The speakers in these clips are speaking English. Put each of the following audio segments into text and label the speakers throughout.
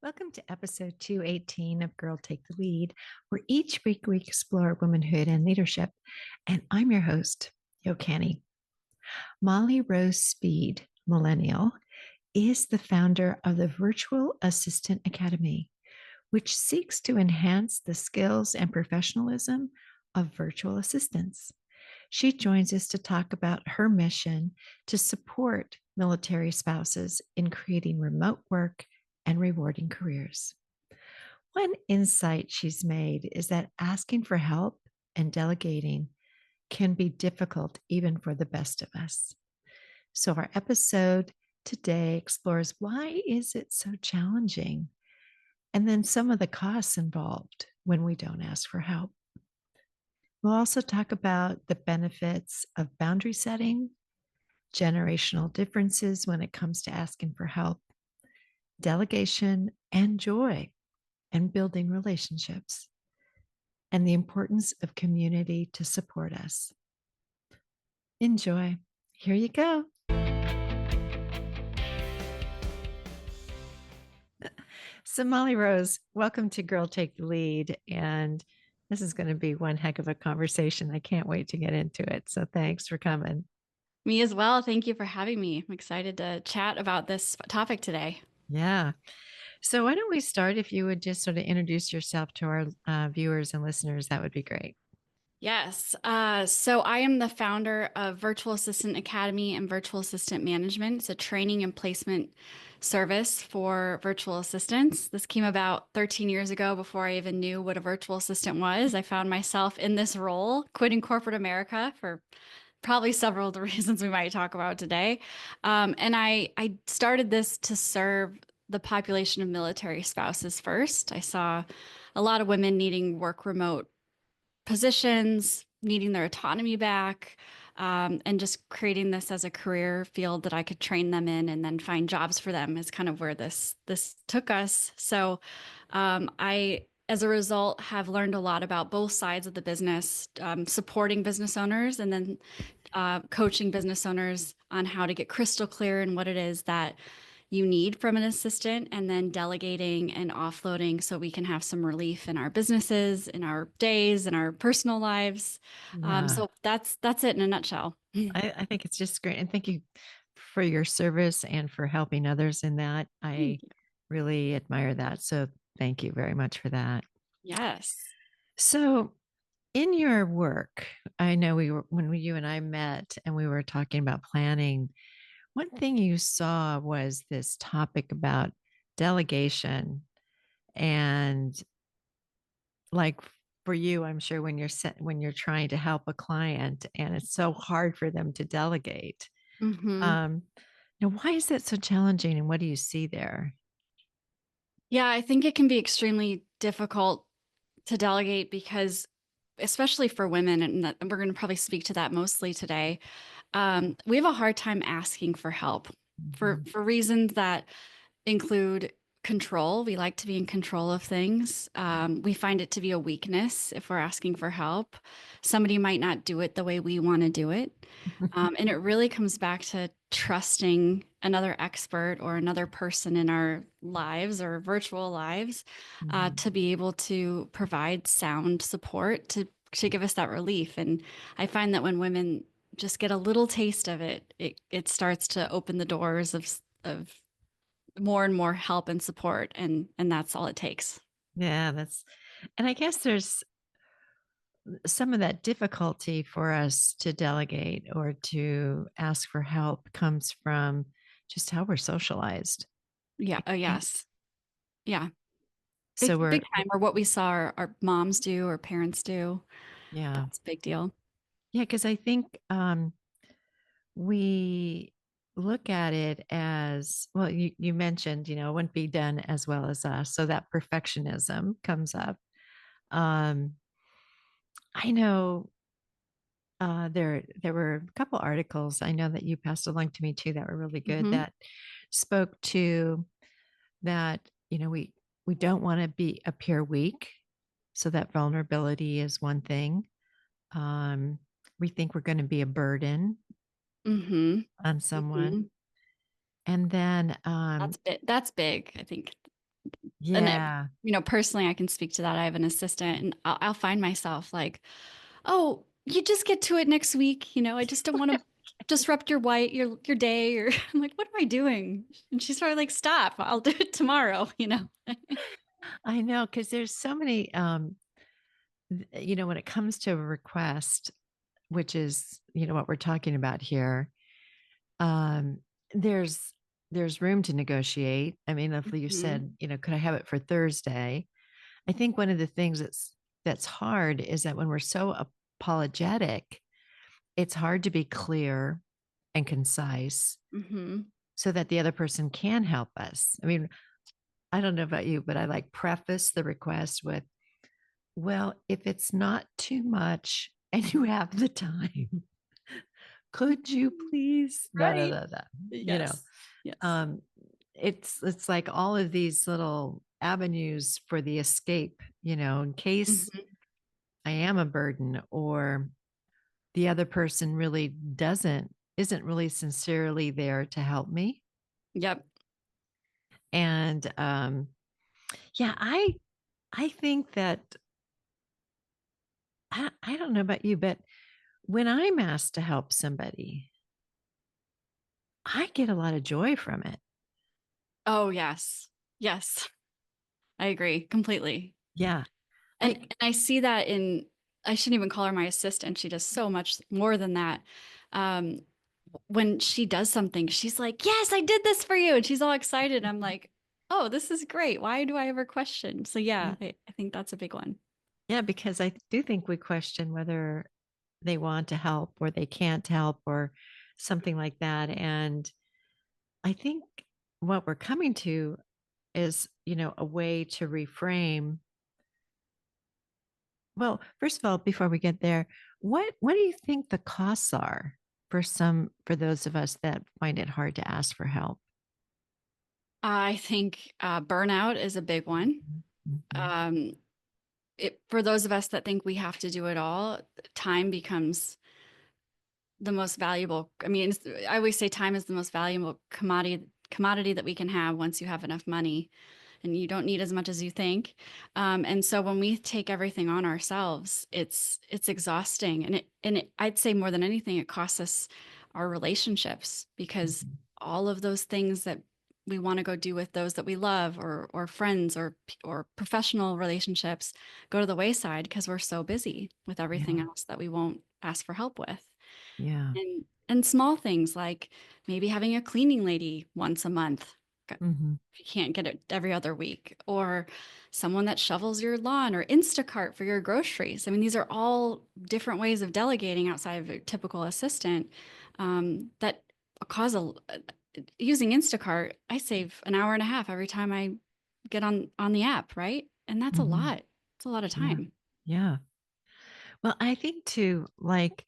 Speaker 1: Welcome to episode 218 of Girl Take the Lead, where each week we explore womanhood and leadership. And I'm your host, Yo Canny. Molly Rose Speed, Millennial, is the founder of the Virtual Assistant Academy, which seeks to enhance the skills and professionalism of virtual assistants. She joins us to talk about her mission to support military spouses in creating remote work and rewarding careers. One insight she's made is that asking for help and delegating can be difficult even for the best of us. So our episode today explores why is it so challenging and then some of the costs involved when we don't ask for help. We'll also talk about the benefits of boundary setting, generational differences when it comes to asking for help, delegation, and joy, and building relationships, and the importance of community to support us. Enjoy. Here you go. So, Molly Rose, welcome to Girl Take the Lead. And this is going to be one heck of a conversation. I can't wait to get into it. So, thanks for coming.
Speaker 2: Me as well. Thank you for having me. I'm excited to chat about this topic today.
Speaker 1: Yeah. So, why don't we start? If you would just sort of introduce yourself to our viewers and listeners, that would be great.
Speaker 2: Yes. So I am the founder of Virtual Assistant Academy and Virtual Assistant Management. It's a training and placement service for virtual assistants. This came about 13 years ago before I even knew what a virtual assistant was. I found myself in this role, quitting corporate America for probably several of the reasons we might talk about today. And I started this to serve the population of military spouses first. I saw a lot of women needing work remote positions, needing their autonomy back, and just creating this as a career field that I could train them in and then find jobs for them is kind of where this took us. So I, as a result, have learned a lot about both sides of the business, supporting business owners and then coaching business owners on how to get crystal clear in what it is that you need from an assistant, and then delegating and offloading so we can have some relief in our businesses, in our days, in our personal lives.
Speaker 1: Yeah.
Speaker 2: So that's it in a nutshell.
Speaker 1: I think it's just great. And thank you for your service and for helping others in that. I
Speaker 2: Thank you.
Speaker 1: really admire that. So thank you very much for that.
Speaker 2: Yes.
Speaker 1: So, in your work, I know you and I met and we were talking about planning. One thing you saw was this topic about delegation and like for you, I'm sure when you're trying to help a client and it's so hard for them to delegate.
Speaker 2: hmm
Speaker 1: Um, Now, why is that so challenging and what do you see there?
Speaker 2: Yeah, I think it can be extremely difficult to delegate because, especially for women, and we're going to probably speak to that mostly today, we have a hard time asking for help
Speaker 1: Mhm.
Speaker 2: for reasons that include control. We like to be in control of things. We find it to be a weakness if we're asking for help. Somebody might not do it the way we want to do it. And it really comes back to trusting another expert or another person in our lives or virtual lives
Speaker 1: Mhm.
Speaker 2: to be able to provide sound support to give us that relief. And I find that when women just get a little taste of it, it starts to open the doors of more and more help and support, and that's all it takes.
Speaker 1: Yeah, and I guess there's some of that difficulty for us to delegate or to ask for help comes from just how we're socialized.
Speaker 2: Yeah. Oh,
Speaker 1: And
Speaker 2: yes. Yeah.
Speaker 1: so
Speaker 2: Big time, or what we saw our moms do or parents do.
Speaker 1: yeah.
Speaker 2: That's a big deal.
Speaker 1: Yeah, because I think we look at it as well, you mentioned, it wouldn't be done as well as us. So that perfectionism comes up. Um, I know there were a couple articles I know that you passed along to me too that were really good
Speaker 2: hmm
Speaker 1: that spoke to that, we don't want to be appear weak. So that vulnerability is one thing. Um, we think we're going to be a burden
Speaker 2: hmm
Speaker 1: on someone.
Speaker 2: hmm
Speaker 1: And then
Speaker 2: That's big. That's big. I think And
Speaker 1: Yeah.
Speaker 2: personally, I can speak to that. I have an assistant, and I'll find myself like, "Oh, you just get to it next week." I just don't want to disrupt your day. Or I'm like, "What am I doing?" And she's probably like, "Stop! I'll do it tomorrow."
Speaker 1: I know because there's so many, when it comes to a request, which is, what we're talking about here, um, there's there's room to negotiate. I mean, if you
Speaker 2: Hmm.
Speaker 1: said, could I have it for Thursday? I think one of the things that's hard is that when we're so apologetic, it's hard to be clear and concise
Speaker 2: Hmm.
Speaker 1: so that the other person can help us. I mean, I don't know about you, but I like preface the request with, well, if it's not too much and you have the time, could you please? Da, da,
Speaker 2: Right.
Speaker 1: da, da. You know,
Speaker 2: Yes. Yes.
Speaker 1: um, it's like all of these little avenues for the escape, in case
Speaker 2: Hmm.
Speaker 1: I am a burden or the other person really isn't really sincerely there to help me.
Speaker 2: Yep.
Speaker 1: And yeah, I think that I don't know about you, but when I'm asked to help somebody, I get a lot of joy from it.
Speaker 2: Oh, yes. Yes. I agree completely.
Speaker 1: Yeah.
Speaker 2: And,
Speaker 1: I
Speaker 2: and I see that I shouldn't even call her my assistant. She does so much more than that. Um, when she does something, she's like, "Yes, I did this for you." And she's all excited. I'm like, "Oh, this is great. Why do I ever question?" So yeah,
Speaker 1: yeah,
Speaker 2: I think that's a big one.
Speaker 1: yeah, because I do think we question whether they want to help or they can't help or something like that. And I think what we're coming to is, a way to reframe. Well, first of all, before we get there, what do you think the costs are for those of us that find it hard to ask for help?
Speaker 2: I think burnout is a big one.
Speaker 1: Mhm.
Speaker 2: Um, for those of us that think we have to do it all, time becomes the most valuable. I mean, I always say time is the most valuable commodity that we can have once you have enough money, and you don't need as much as you think. And so when we take everything on ourselves, it's exhausting, I'd say more than anything, it costs us our relationships, because
Speaker 1: Mhm.
Speaker 2: all of those things that we want to go do with those that we love, or friends, or professional relationships, go to the wayside because we're so busy with everything
Speaker 1: Yeah.
Speaker 2: else that we won't ask for help with.
Speaker 1: Yeah.
Speaker 2: And small things like maybe having a cleaning lady once a month,
Speaker 1: Mhm.
Speaker 2: if you can't get it every other week, or someone that shovels your lawn, or Instacart for your groceries. I mean, these are all different ways of delegating outside of a typical assistant, that cause using Instacart, I save an hour and a half every time I get on the app, right? And that's a
Speaker 1: Mhm.
Speaker 2: lot. It's a lot of
Speaker 1: Yeah.
Speaker 2: time.
Speaker 1: Yeah. Well, I think too, like,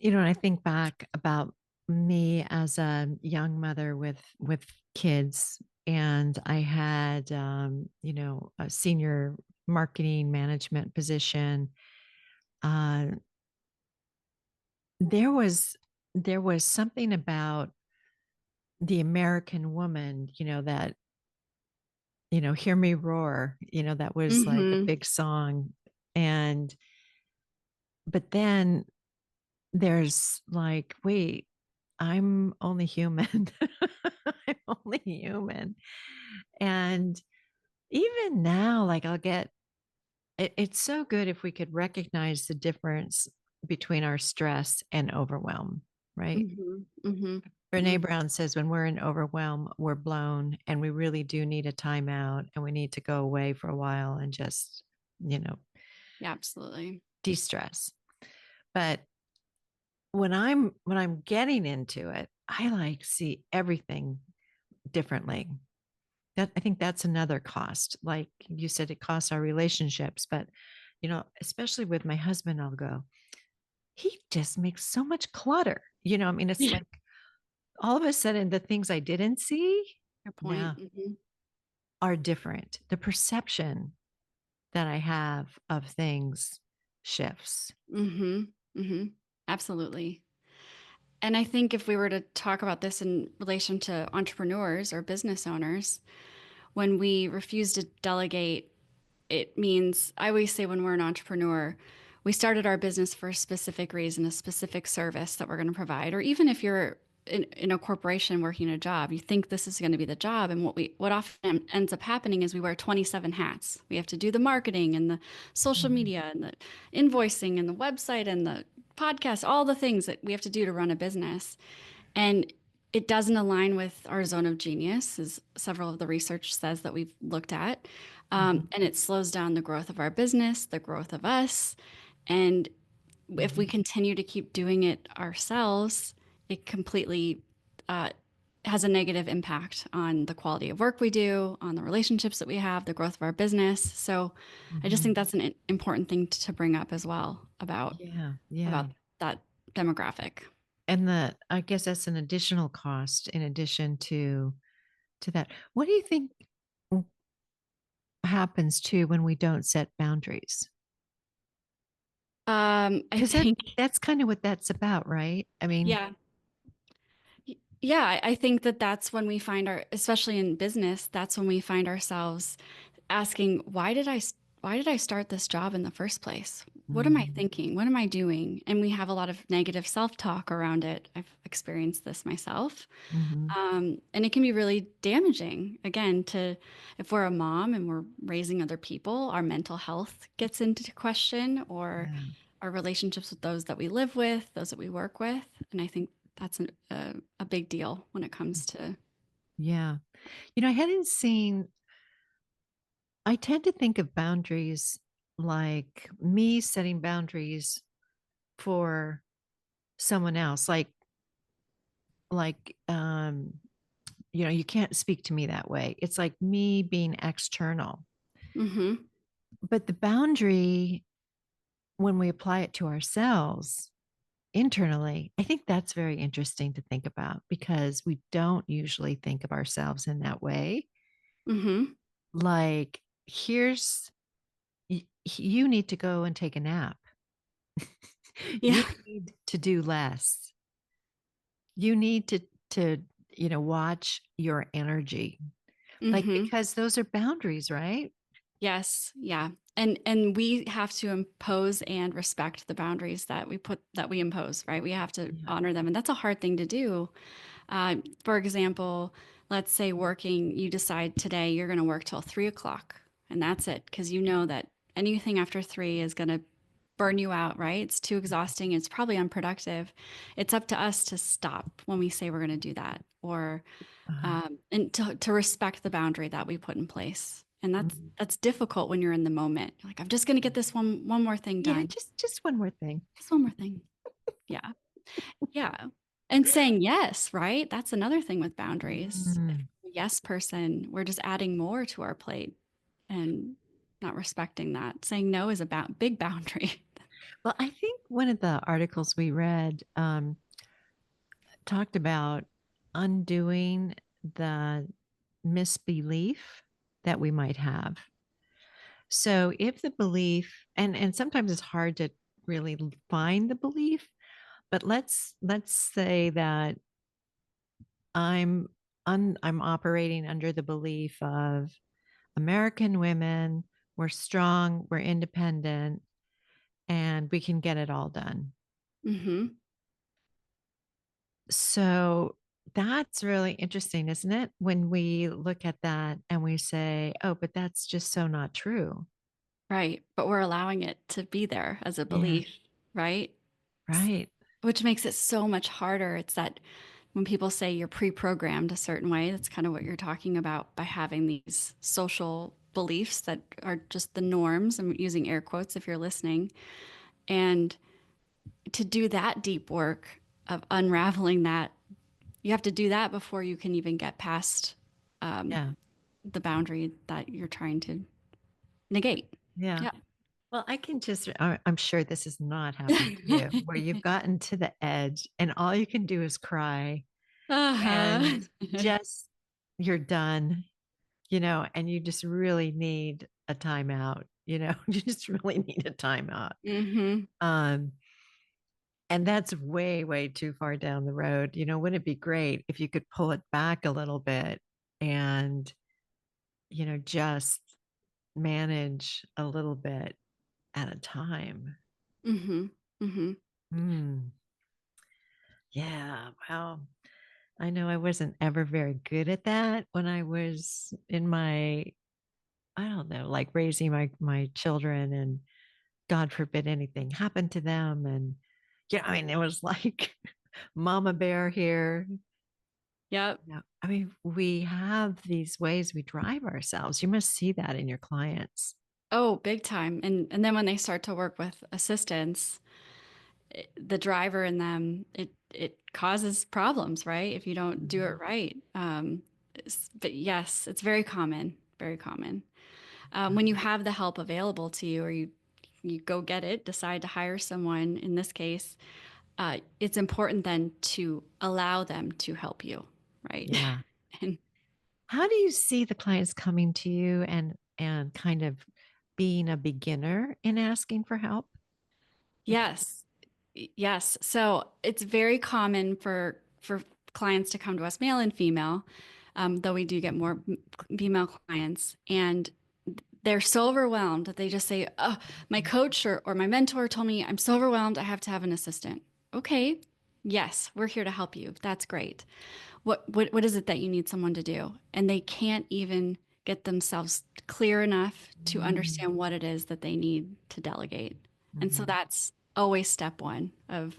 Speaker 1: when I think back about me as a young mother with kids, and I had a senior marketing management position, uh, there was there was something about the American woman, that hear me roar, that was like a
Speaker 2: Hmm.
Speaker 1: big song. And but then there's like, wait, I'm only human. I'm only human. And even now, like it's so good if we could recognize the difference between our stress and overwhelm, right?
Speaker 2: Hmm. Hmm.
Speaker 1: Brene Brown says when we're in overwhelm, we're blown and we really do need a timeout and we need to go away for a while and just, you know,
Speaker 2: Yeah, absolutely.
Speaker 1: de-stress. But when I'm getting into it, I like see everything differently. I think that's another cost. Like you said, it costs our relationships, but especially with my husband, I'll go, he just makes so much clutter. I mean, it's
Speaker 2: Yeah.
Speaker 1: like all of a sudden the things I didn't see
Speaker 2: Your point.
Speaker 1: now
Speaker 2: Hmm.
Speaker 1: are different. The perception that I have of things shifts.
Speaker 2: Hmm. Hmm. Absolutely. And I think if we were to talk about this in relation to entrepreneurs or business owners, when we refuse to delegate, it means, I always say when we're an entrepreneur, we started our business for a specific reason, a specific service that we're going to provide. Or even if you're in a corporation working a job, you think this is going to be the job. And what often ends up happening is we wear 27 hats. We have to do the marketing and the social
Speaker 1: Mhm.
Speaker 2: media and the invoicing and the website and the podcast, all the things that we have to do to run a business. And it doesn't align with our zone of genius, as several of the research says that we've looked at.
Speaker 1: Mhm.
Speaker 2: And it slows down the growth of our business, the growth of us. And if we
Speaker 1: Mhm.
Speaker 2: continue to keep doing it ourselves, it completely uh, has a negative impact on the quality of work we do, on the relationships that we have, the growth of our business. So I just
Speaker 1: Mhm.
Speaker 2: think that's an important thing to bring up as well
Speaker 1: Yeah. Yeah.
Speaker 2: about that demographic.
Speaker 1: And I guess that's an additional cost in addition to that. What do you think happens too when we don't set boundaries?
Speaker 2: I
Speaker 1: Because
Speaker 2: think,
Speaker 1: that's kind of what that's about, right? I mean,
Speaker 2: yeah, yeah, I think that that's when we find especially in business, that's when we find ourselves asking, why did I start this job in the first place? What am I
Speaker 1: mhm.
Speaker 2: thinking? What am I doing? And we have a lot of negative self-talk around it. I've experienced this myself.
Speaker 1: Mhm.
Speaker 2: And it can be really damaging, again, to if we're a mom and we're raising other people, our mental health gets into question, or
Speaker 1: Yeah.
Speaker 2: our relationships with those that we live with, those that we work with. And I think that's a big deal when it comes to.
Speaker 1: Yeah. I hadn't seen, I tend to think of boundaries like me setting boundaries for someone else. Like, you can't speak to me that way. It's like me being external.
Speaker 2: Hmm.
Speaker 1: But the boundary, when we apply it to ourselves internally, I think that's very interesting to think about because we don't usually think of ourselves in that way.
Speaker 2: Hmm.
Speaker 1: Like, here's you need to go and take a nap. You
Speaker 2: Yeah.
Speaker 1: need to do less. You need to watch your energy. Like,
Speaker 2: Hmm.
Speaker 1: because those are boundaries, right?
Speaker 2: Yes, yeah. And we have to impose and respect the boundaries that we impose, right? We have to
Speaker 1: Yeah.
Speaker 2: honor them. And that's a hard thing to do. For example, let's say working, you decide today you're going to work till 3 o'clock and that's it. Because you know that anything after three is going to burn you out, right? It's too exhausting. It's probably unproductive. It's up to us to stop when we say we're going to do that, or
Speaker 1: Uh,
Speaker 2: and to respect the boundary that we put in place. And
Speaker 1: mm.
Speaker 2: that's difficult when you're in the moment. You're like, I'm just going to get this one more thing
Speaker 1: Yeah,
Speaker 2: done.
Speaker 1: just one more thing.
Speaker 2: Just one more thing. Yeah. Yeah. And saying yes, right? That's another thing with boundaries. If
Speaker 1: Mm.
Speaker 2: we're a yes person, we're just adding more to our plate and not respecting that. Saying no is about big boundary.
Speaker 1: Well, I think one of the articles we read talked about undoing the misbelief that we might have. So if the belief, and sometimes it's hard to really find the belief, but let's say that I'm I'm operating under the belief of American women, we're strong, we're independent, and we can get it all done.
Speaker 2: Hmm.
Speaker 1: So that's really interesting, isn't it? When we look at that and we say, oh, but that's just so not true.
Speaker 2: Right. But we're allowing it to be there as a
Speaker 1: Yeah,
Speaker 2: belief, right?
Speaker 1: right.
Speaker 2: Which makes it so much harder. It's that when people say you're pre-programmed a certain way, that's kind of what you're talking about by having these social beliefs that are just the norms. I'm using air quotes if you're listening. And to do that deep work of unraveling that, you have to do that before you can even get past um,
Speaker 1: Yeah,
Speaker 2: the boundary that you're trying to negate.
Speaker 1: yeah.
Speaker 2: Yeah.
Speaker 1: Well, I can just, I'm sure this has not happened to you, where you've gotten to the edge and all you can do is cry and
Speaker 2: Uh-huh.
Speaker 1: just you're done, and you just really need a timeout, you just really need a timeout.
Speaker 2: Hmm.
Speaker 1: Um, and that's way, way too far down the road. Wouldn't it be great if you could pull it back a little bit and just manage a little bit at a time.
Speaker 2: Mm-hmm. Mm-hmm.
Speaker 1: Mm, yeah. Well, I know I wasn't ever very good at that when I was in my, I don't know, like raising my children, and God forbid anything happened to them. And yeah, I mean, it was like mama bear here.
Speaker 2: Yep.
Speaker 1: Yeah. I mean, we have these ways we drive ourselves. You must see that in your clients.
Speaker 2: Oh, big time. And then when they start to work with assistants, the driver in them, it causes problems, right? If you don't do it
Speaker 1: Mhm.
Speaker 2: right. But yes, it's very common, very common. When you
Speaker 1: Uh,
Speaker 2: have the help available to you, or you go get it, decide to hire someone. In this case, it's important then to allow them to help you, right?
Speaker 1: Yeah.
Speaker 2: And
Speaker 1: How do you see the clients coming to you and kind of being a beginner in asking for help? Like,
Speaker 2: yes, yes. So it's very common for clients to come to us, male and female, though we do get more female clients, and they're so overwhelmed that they just say, "Oh, my coach or my mentor told me I'm so overwhelmed, I have to have an assistant." Okay, yes, we're here to help you. That's great. What is it that you need someone to do? And they can't even get themselves clear enough to
Speaker 1: mm,
Speaker 2: understand what it is that they need to delegate. And so
Speaker 1: mhm.
Speaker 2: that's always step one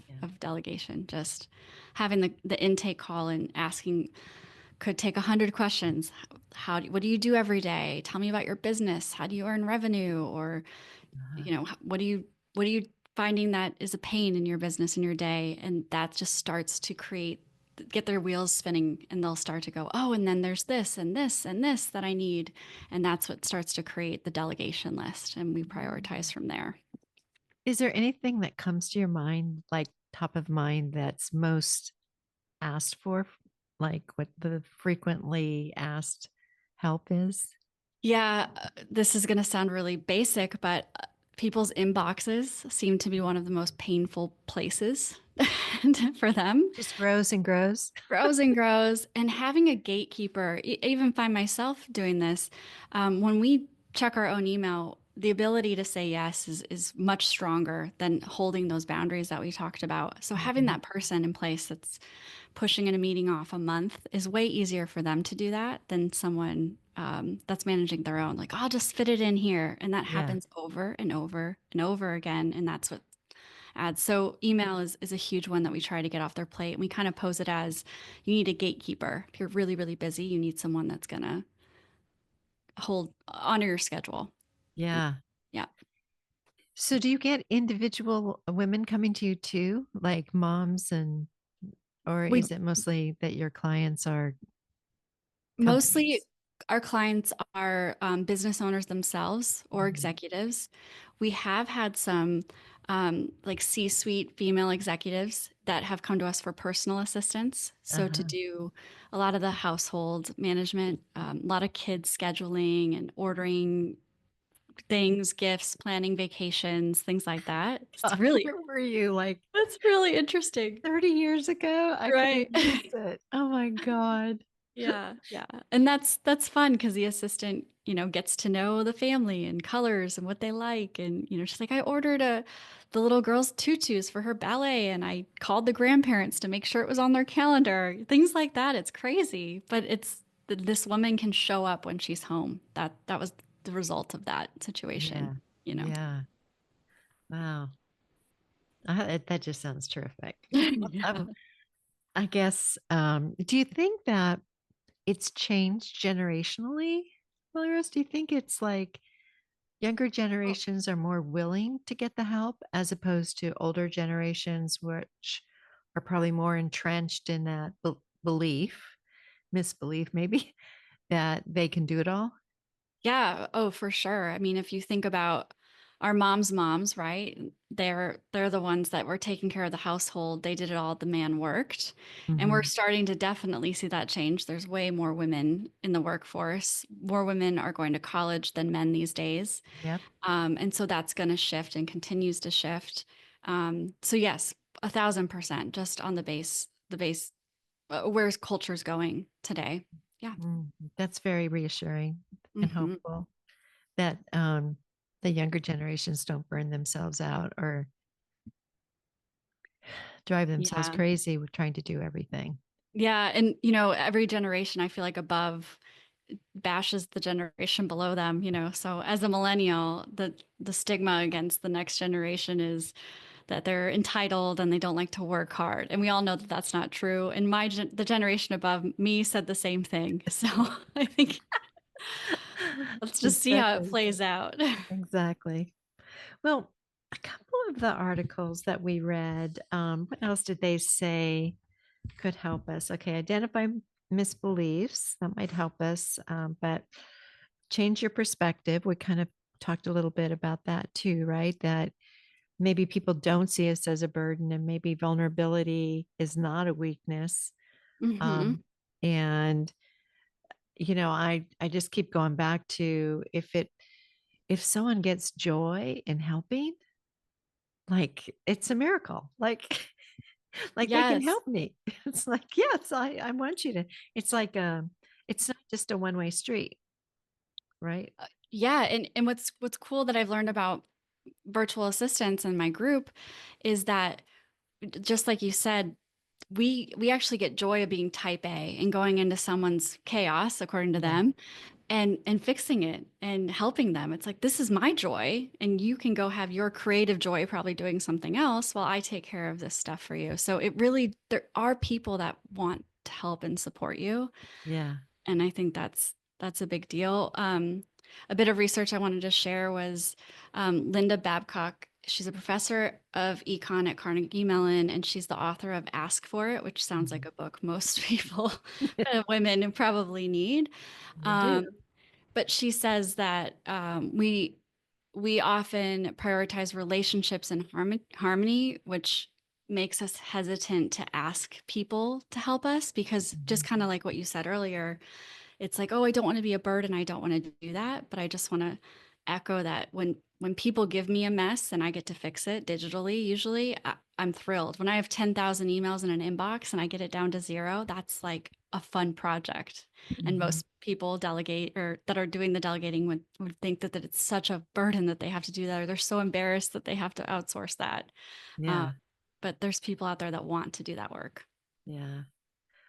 Speaker 1: Yeah.
Speaker 2: of delegation. Just having the intake call and asking could take 100 questions. What do you do every day? Tell me about your business. How do you earn revenue? Or
Speaker 1: Uh-huh.
Speaker 2: what are you finding that is a pain in your business in your day? And that just starts to get their wheels spinning, and they'll start to go, oh, and then there's this and this and this that I need. And that's what starts to create the delegation list. And we prioritize from there.
Speaker 1: Is there anything that comes to your mind, like top of mind, that's most asked for, like what the frequently asked help is?
Speaker 2: Yeah, this is going to sound really basic, but people's inboxes seem to be one of the most painful places for them.
Speaker 1: Just grows and grows.
Speaker 2: Grows and grows, and having a gatekeeper, I even find myself doing this. When we check our own email, the ability to say yes is much stronger than holding those boundaries that we talked about. So having
Speaker 1: Mhm.
Speaker 2: that person in place that's pushing in a meeting off a month is way easier for them to do that than someone that's managing their own. Like, I'll just fit it in here. And that
Speaker 1: Yeah.
Speaker 2: happens over and over and over again. And that's what adds. So email is a huge one that we try to get off their plate. And we kind of pose it as you need a gatekeeper. If you're really, really busy, you need someone that's going to honor your schedule.
Speaker 1: Yeah.
Speaker 2: Yeah.
Speaker 1: So do you get individual women coming to you too, like moms, or
Speaker 2: We
Speaker 1: is it mostly that your clients are
Speaker 2: Mostly
Speaker 1: companies?
Speaker 2: our clients are business owners themselves or
Speaker 1: Mhm.
Speaker 2: executives. We have had some like C-suite female executives that have come to us for personal assistance. So to
Speaker 1: Uh-huh.
Speaker 2: do a lot of the household management, a lot of kids scheduling and ordering things, gifts, planning vacations, things like that.
Speaker 1: God, where were you like
Speaker 2: It's really interesting.
Speaker 1: 30 years ago? I could have
Speaker 2: Right.
Speaker 1: used it. Oh my God.
Speaker 2: Yeah, yeah. And that's fun because the assistant, gets to know the family and colors and what they like. And, she's like, I ordered the little girl's tutus for her ballet, and I called the grandparents to make sure it was on their calendar. Things like that. It's crazy, but this woman can show up when she's home. That was the result of that situation,
Speaker 1: Yeah.
Speaker 2: you know.
Speaker 1: Yeah. Wow. That just sounds terrific.
Speaker 2: Yeah.
Speaker 1: I guess, do you think that it's changed generationally, Valeros? Do you think it's like younger generations are more willing to get the help as opposed to older generations, which are probably more entrenched in that belief, misbelief, maybe, that they can do it all?
Speaker 2: Yeah, oh, for sure. I mean, if you think about our moms, right? They're the ones that were taking care of the household. They did it all. The man worked. And we're
Speaker 1: Hmm.
Speaker 2: starting to definitely see that change. There's way more women in the workforce. More women are going to college than men these days.
Speaker 1: Yep.
Speaker 2: And so that's going to shift and continues to shift. So yes, 1,000% just on the base, where's culture's going today. Yeah.
Speaker 1: Mm, that's very reassuring and
Speaker 2: Hmm.
Speaker 1: hopeful that the younger generations don't burn themselves out or drive themselves
Speaker 2: Yeah.
Speaker 1: crazy with trying to do everything.
Speaker 2: Yeah. And, every generation I feel like above bashes the generation below them, So as a millennial, the stigma against the next generation is that they're entitled and they don't like to work hard. And we all know that that's not true. And the generation above me said the same thing. So I think let's just see how it
Speaker 1: Exactly.
Speaker 2: plays out.
Speaker 1: Exactly. Well, a couple of the articles that we read, what else did they say could help us? Okay, identify misbeliefs. That might help us, but change your perspective. We kind of talked a little bit about that too, right? That maybe people don't see us as a burden and maybe vulnerability is not a weakness.
Speaker 2: Hmm.
Speaker 1: Um, and I just keep going back to if someone gets joy in helping, like it's a miracle. Like like they can
Speaker 2: Yes.
Speaker 1: help me. It's like, yes, I want you to. It's like it's not just a one-way street, right?
Speaker 2: Yeah. And what's cool that I've learned about virtual assistants in my group is that just like you said, we actually get joy of being type A and going into someone's chaos according to
Speaker 1: Yeah.
Speaker 2: them and fixing it and helping them. It's like this is my joy and you can go have your creative joy probably doing something else while I take care of this stuff for you. So it really there are people that want to help and support you,
Speaker 1: Yeah.
Speaker 2: and I think that's a big deal. A bit of research I wanted to share was Linda Babcock. She's a professor of econ at Carnegie Mellon, and she's the author of Ask for It, which sounds like
Speaker 1: Mhm.
Speaker 2: a book most people, women, probably need.
Speaker 1: They do.
Speaker 2: Um, but she says that we often prioritize relationships and harmony, which makes us hesitant to ask people to help us because just
Speaker 1: Mhm.
Speaker 2: kind of like what you said earlier, it's like, oh, I don't want to be a burden. I don't want to do that. But I just want to echo that when people give me a mess and I get to fix it digitally, usually I'm thrilled. When I have 10,000 emails in an inbox and I get it down to zero, that's like a fun project. And
Speaker 1: Mhm.
Speaker 2: most people delegate or that are doing the delegating would think that it's such a burden that they have to do that, or they're so embarrassed that they have to outsource that. Uh,
Speaker 1: Yeah.
Speaker 2: but there's people out there that want to do that work.
Speaker 1: Yeah.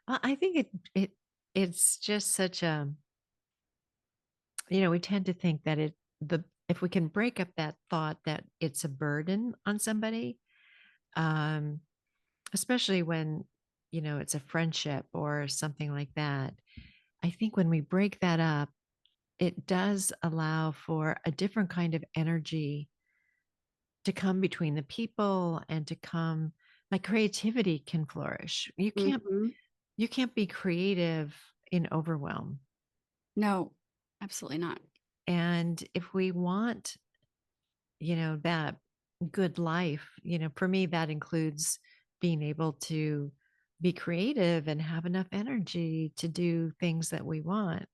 Speaker 1: I think it's just such a, we tend to think that the if we can break up that thought that it's a burden on somebody, um, especially when, it's a friendship or something like that. I think when we break that up, it does allow for a different kind of energy to come between the people and to come like creativity can flourish.
Speaker 2: Mhm.
Speaker 1: You can't be creative in overwhelm.
Speaker 2: No, absolutely not.
Speaker 1: And if we want, that good life, for me that includes being able to be creative and have enough energy to do things that we want.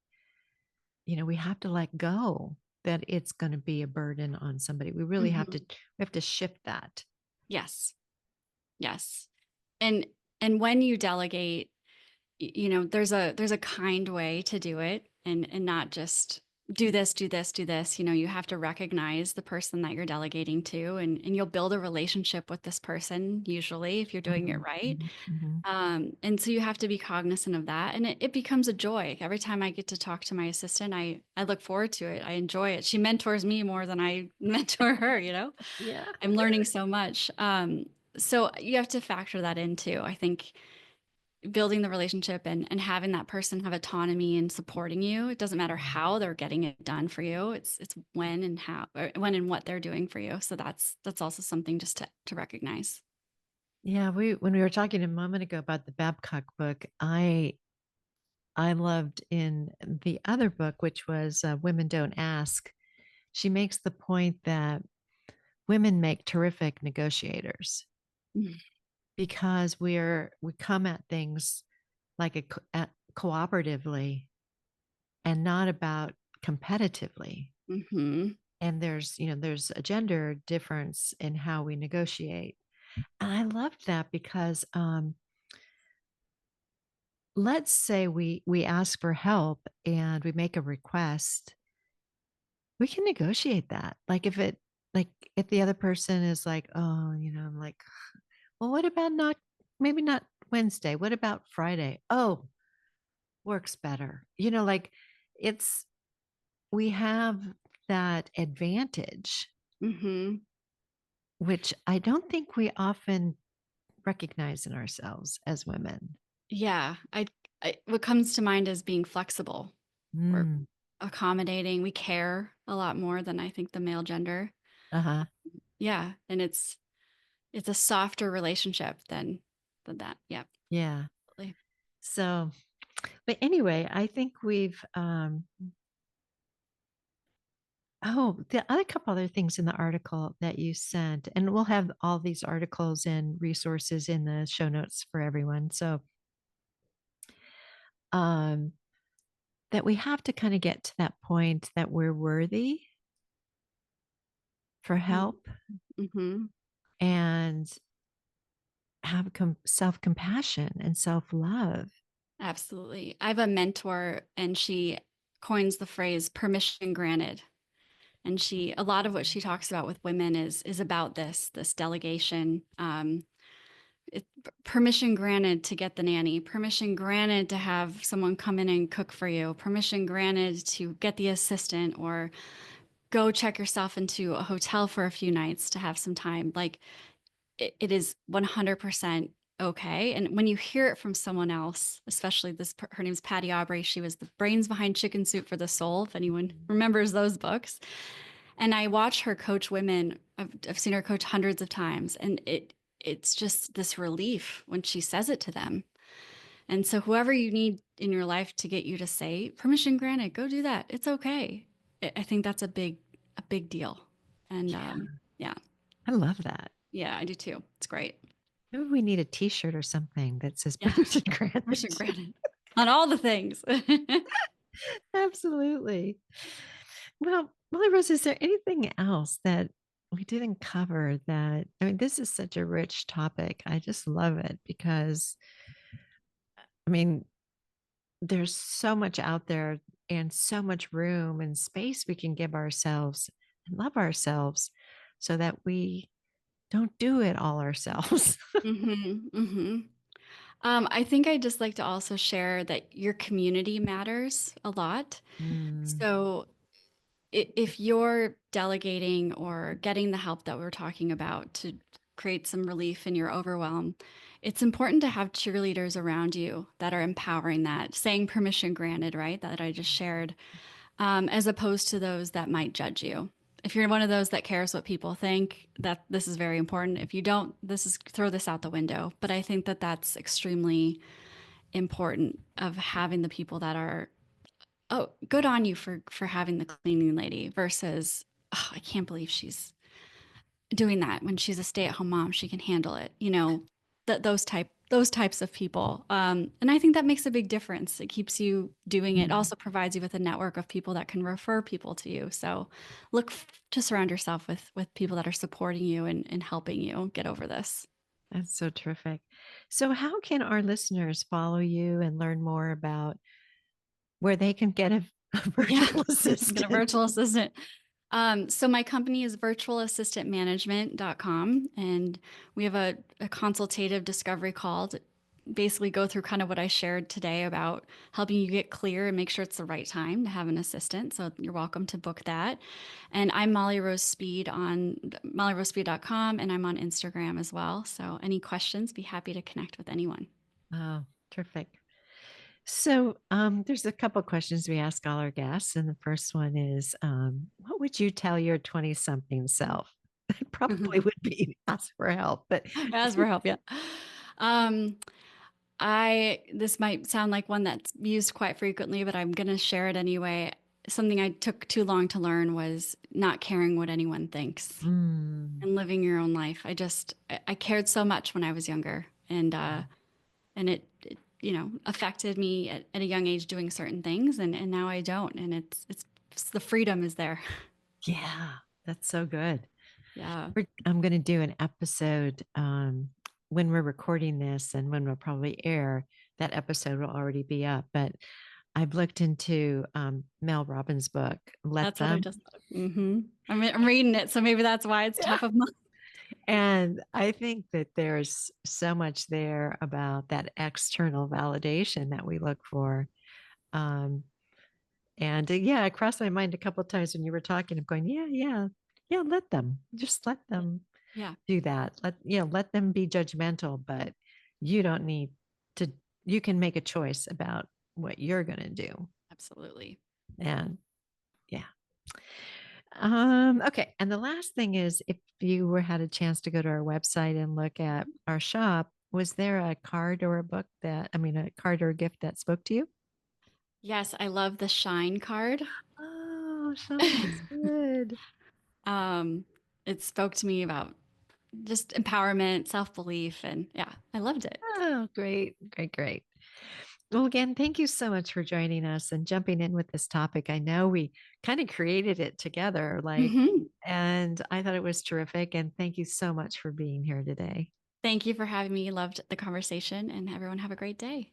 Speaker 1: We have to let go that it's going to be a burden on somebody.
Speaker 2: Mhm.
Speaker 1: We have to shift that.
Speaker 2: Yes. Yes. And and when you delegate, there's a kind way to do it and not just do this, do this, do this. You have to recognize the person that you're delegating to and you'll build a relationship with this person usually if you're doing it
Speaker 1: Mhm,
Speaker 2: right.
Speaker 1: mhm, mhm.
Speaker 2: And so you have to be cognizant of that. And it becomes a joy. Every time I get to talk to my assistant, I look forward to it. I enjoy it. She mentors me more than I mentor her.
Speaker 1: Yeah.
Speaker 2: I'm learning so much. So you have to factor that in too. I think building the relationship and having that person have autonomy and supporting you. It doesn't matter how they're getting it done for you. It's when and how or when and what they're doing for you. So that's also something just to recognize.
Speaker 1: Yeah, we when we were talking a moment ago about the Babcock book, I loved in the other book, which was Women Don't Ask. She makes the point that women make terrific negotiators
Speaker 2: Mm.
Speaker 1: because we come at things like cooperatively and not about competitively.
Speaker 2: Mm-hmm.
Speaker 1: And there's a gender difference in how we negotiate. And I loved that because let's say we ask for help and we make a request, we can negotiate that. Like if the other person is like, oh, I'm like, well, what about not maybe not Wednesday? What about Friday? Oh, works better. Like it's we have that advantage,
Speaker 2: Hmm.
Speaker 1: which I don't think we often recognize in ourselves as women.
Speaker 2: Yeah, what comes to mind is being flexible. We're
Speaker 1: Mm,
Speaker 2: accommodating. We care a lot more than I think the male gender.
Speaker 1: uh-huh.
Speaker 2: Yeah, and it's a softer relationship than that. Yeah,
Speaker 1: Yeah.
Speaker 2: absolutely.
Speaker 1: So, but anyway, I think we've the other couple other things in the article that you sent, and we'll have all these articles and resources in the show notes for everyone. So, um, that we have to kind of get to that point that we're worthy for help
Speaker 2: Mm-hmm.
Speaker 1: and have self compassion and self love.
Speaker 2: Absolutely. I have a mentor and she coins the phrase permission granted. And a lot of what she talks about with women is about this delegation. Permission granted to get the nanny, permission granted to have someone come in and cook for you, permission granted to get the assistant or go check yourself into a hotel for a few nights to have some time. Like it is 100% okay. And when you hear it from someone else, especially her name's Patty Aubrey. She was the brains behind Chicken Soup for the Soul, if anyone remembers those books. And I watch her coach women. I've seen her coach hundreds of times, and it's just this relief when she says it to them. And so whoever you need in your life to get you to say permission granted, go do that. It's okay. I think that's a big deal. And
Speaker 1: Yeah,
Speaker 2: yeah,
Speaker 1: I love that.
Speaker 2: yeah, I do too. It's great.
Speaker 1: Maybe we need a T-shirt or something that says
Speaker 2: Yeah,
Speaker 1: permission granted.
Speaker 2: permission granted on all the things.
Speaker 1: Absolutely. Well, Molly Rose, is there anything else that we didn't cover that? I mean, this is such a rich topic. I just love it because, I mean, there's so much out there and so much room and space we can give ourselves and love ourselves so that we don't do it all ourselves.
Speaker 2: Hmm. Hmm. I think I'd just like to also share that your community matters a lot.
Speaker 1: Mm,
Speaker 2: So if you're delegating or getting the help that we're talking about to create some relief in your overwhelm, it's important to have cheerleaders around you that are empowering that, saying permission granted, right? That I just shared, as opposed to those that might judge you. If you're one of those that cares what people think, that this is very important. If you don't, throw this out the window. But I think that that's extremely important of having the people that are, oh, good on you for having the cleaning lady versus, oh, I can't believe she's doing that when she's a stay-at-home mom. She can handle it. Those types of people. And I think that makes a big difference. It keeps you doing it.
Speaker 1: mm,
Speaker 2: Also provides you with a network of people that can refer people to you. So to surround yourself with people that are supporting you and helping you get over this.
Speaker 1: that's so terrific. So, how can our listeners follow you and learn more about where they can get a
Speaker 2: Yeah,
Speaker 1: virtual
Speaker 2: get a
Speaker 1: assistant?
Speaker 2: virtual assistant. So my company is virtualassistantmanagement.com, and we have a consultative discovery call to basically go through kind of what I shared today about helping you get clear and make sure it's the right time to have an assistant. So you're welcome to book that. And I'm Molly Rose Speed on mollyrosespeed.com, and I'm on Instagram as well. So any questions, be happy to connect with anyone.
Speaker 1: Oh, terrific. So, there's a couple questions we ask all our guests, and the first one is, what would you tell your 20 something self? It probably would be ask for help, but
Speaker 2: As for help, yeah. Um, I this might sound like one that's used quite frequently, but I'm going to share it anyway. Something I took too long to learn was not caring what anyone thinks
Speaker 1: mm,
Speaker 2: and living your own life. I cared so much when I was younger, and it affected me at a young age doing certain things, and now I don't, and it's the freedom is there.
Speaker 1: yeah, that's so good.
Speaker 2: Yeah.
Speaker 1: I'm going to do an episode. when we're recording this and when we'll probably air, that episode will already be up. But I've looked into Mel Robbins' book, Let
Speaker 2: That's what I
Speaker 1: Them.
Speaker 2: just thought. I'm reading it, so maybe that's why it's
Speaker 1: Yeah.
Speaker 2: top of mind.
Speaker 1: And I think that there's so much there about that external validation that we look for. Um, and yeah, it crossed my mind a couple of times when you were talking. I'm going, yeah, let them just let them
Speaker 2: Yeah,
Speaker 1: do that. Let them be judgmental, but you don't need to. You can make a choice about what you're going to do.
Speaker 2: absolutely.
Speaker 1: And yeah. Okay. And the last thing is if you had a chance to go to our website and look at our shop, was there a card or a book a card or a gift that spoke to you?
Speaker 2: Yes, I love the Shine card.
Speaker 1: Oh, sounds good.
Speaker 2: um, it spoke to me about just empowerment, self-belief, and yeah, I loved it.
Speaker 1: Oh, great, great, great. Well, again, thank you so much for joining us and jumping in with this topic. I know we kind of created it together,
Speaker 2: hmm
Speaker 1: and I thought it was terrific. And thank you so much for being here today.
Speaker 2: Thank you for having me. Loved the conversation, and everyone have a great day.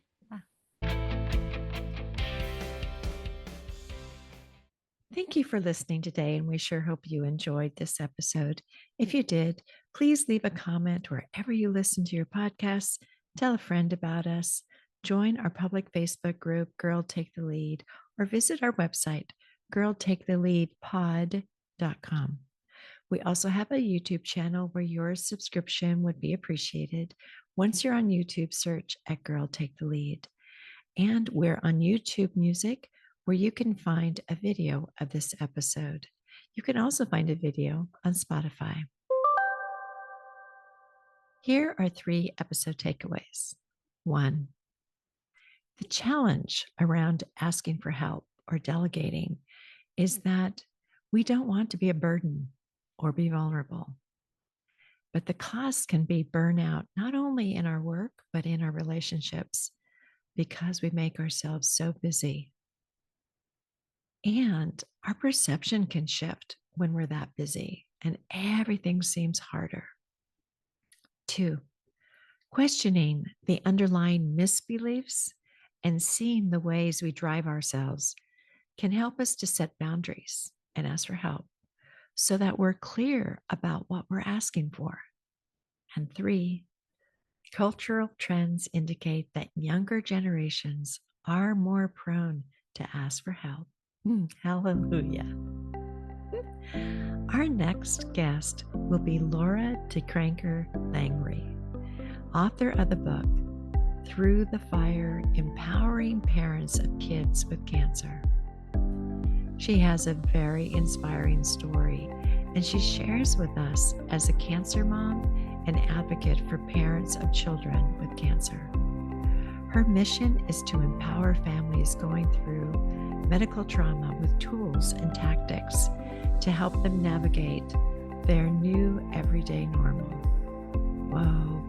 Speaker 1: Thank you for listening today, and we sure hope you enjoyed this episode. If you did, please leave a comment wherever you listen to your podcasts. Tell a friend about us. Join our public Facebook group, Girl Take the Lead, or visit our website, girltaketheleadpod.com. We also have a YouTube channel where your subscription would be appreciated. Once you're on YouTube, search at Girl Take the Lead. And we're on YouTube Music, where you can find a video of this episode. You can also find a video on Spotify. Here are 3 episode takeaways. 1, the challenge around asking for help or delegating is that we don't want to be a burden or be vulnerable. But the cost can be burnout, not only in our work, but in our relationships, because we make ourselves so busy. And our perception can shift when we're that busy and everything seems harder. 2, questioning the underlying misbeliefs and seeing the ways we drive ourselves can help us to set boundaries and ask for help so that we're clear about what we're asking for. And 3, cultural trends indicate that younger generations are more prone to ask for help. Hallelujah. Our next guest will be Laura DeCranker Langley, author of the book Through the Fire: Empowering Parents of Kids with Cancer. She has a very inspiring story, and she shares with us as a cancer mom and advocate for parents of children with cancer. Her mission is to empower families going through medical trauma with tools and tactics to help them navigate their new everyday normal. Whoa,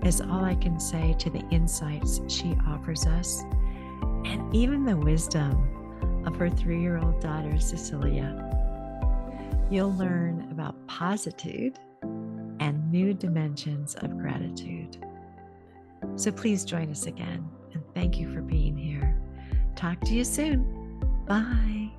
Speaker 1: is all I can say to the insights she offers us, and even the wisdom of her 3-year-old daughter, Cecilia. You'll learn about positude and new dimensions of gratitude. So please join us again, and thank you for being here. Talk to you soon. Bye.